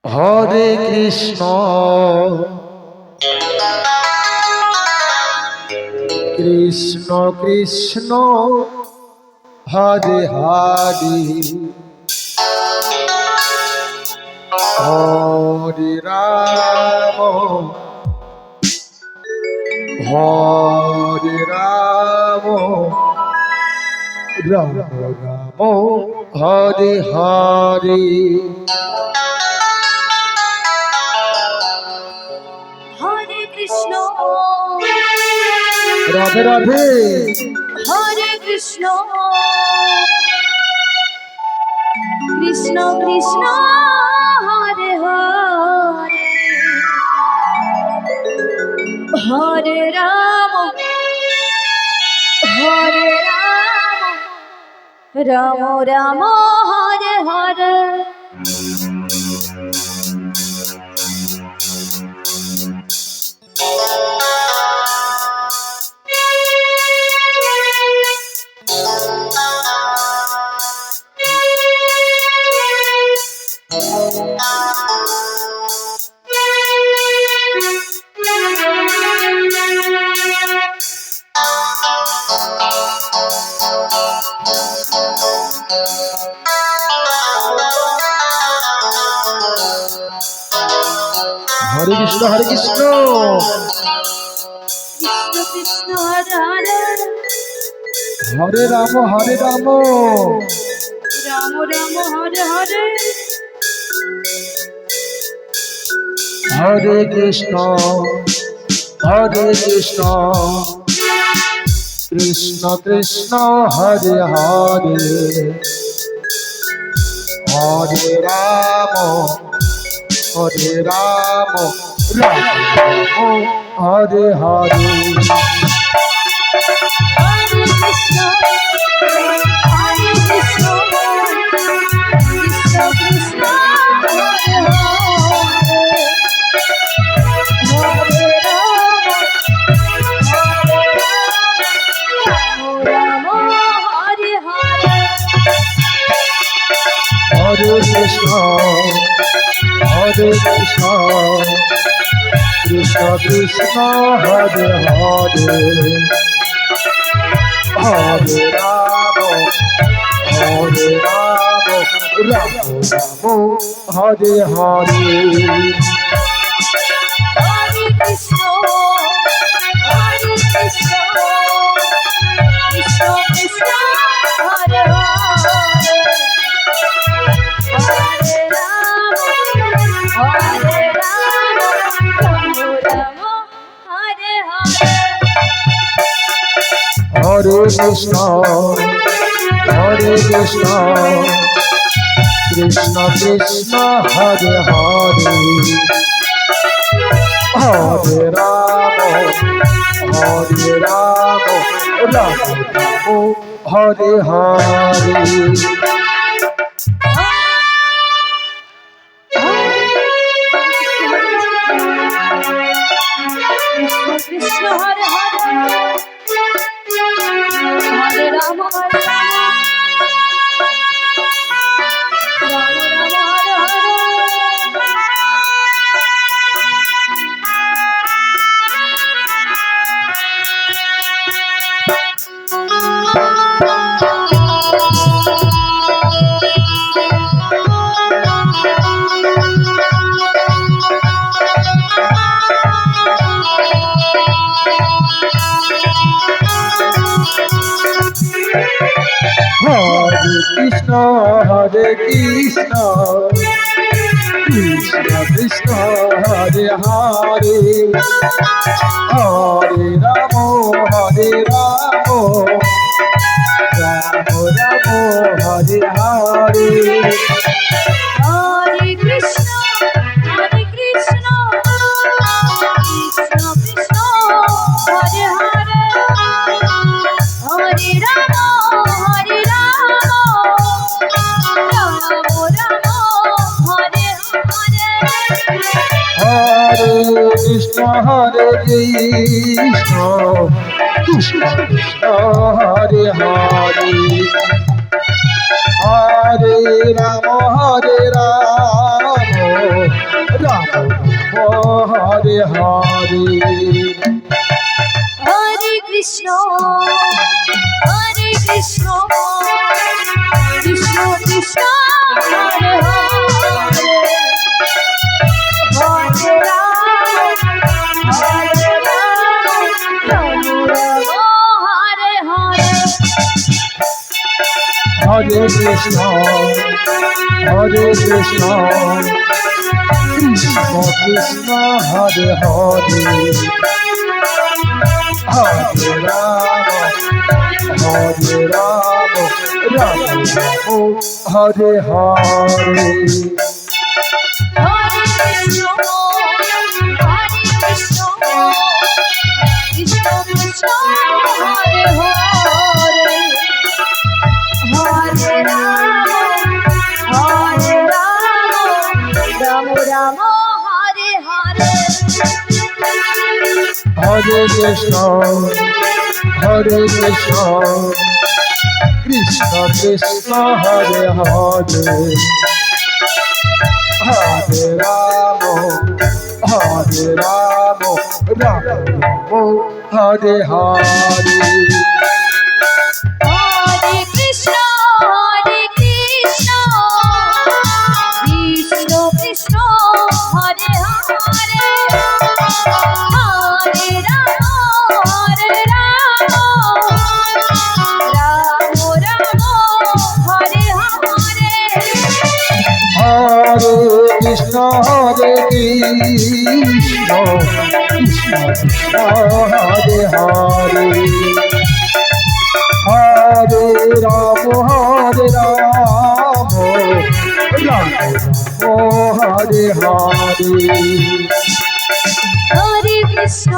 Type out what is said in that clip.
Hare Krishna Krishna Krishna Hare Hare Hare Ram Hare Ram Ram Ram Hare Hare Hare Krishna Radhe Radhe Hare Krishna Krishna Krishna Hare Hare Hare Ram Ram Ram Hare Hare Hare Krishna Hare Krishna Krishna Krishna Hare Hare Hare Ram Ram Ram Hare Hare Hare Krishna Krishna Krishna Hare Hare Hare Ram Ram Hare Hare Hare Krishna Hare Krishna Krishna Krishna Hare Hare Hare Ram Hare Hare Hare Krishna Krishna Krishna Hare Hare Hare Ram Ram Hare Hare Hare Krishna Krishna Krishna Hare Hare Hare Ram Ram Hare Hare Hare Krishna Krishna Krishna Hare Hare Hare Ram Ram Hare Hare Krishna Hare Hare Hare Ram Hare Ram Hare Hare Hare Krishna Krishna Krishna Hare Hare Hare Ram Hare Hare Hare Krishna Krishna Krishna Hare Hare Hare Ram Hare Hare Hare Hare Krishna Krishna Krishna Hare Hare Hare Ram Hare Hare Hare Krishna Krishna Krishna Hare Hare Hare Ram Ram Ram Hare Hare Hare Krishna Krishna Krishna Hare Hare Hare Ram Ram Ram Hare Hare Hare Krishna Krishna Krishna Hare Hare Hare Ram Ram Hare Hare Hare Krishna Krishna Krishna Hare Hare Hare Ram Ram Ram Hare Hare Hare Krishna Krishna Krishna Hare Hare Hare Ram Ram Ram Hare Hare Hare Krishna Krishna Krishna Hare Hare Hare Ram Ram Hare Hare Hare Krishna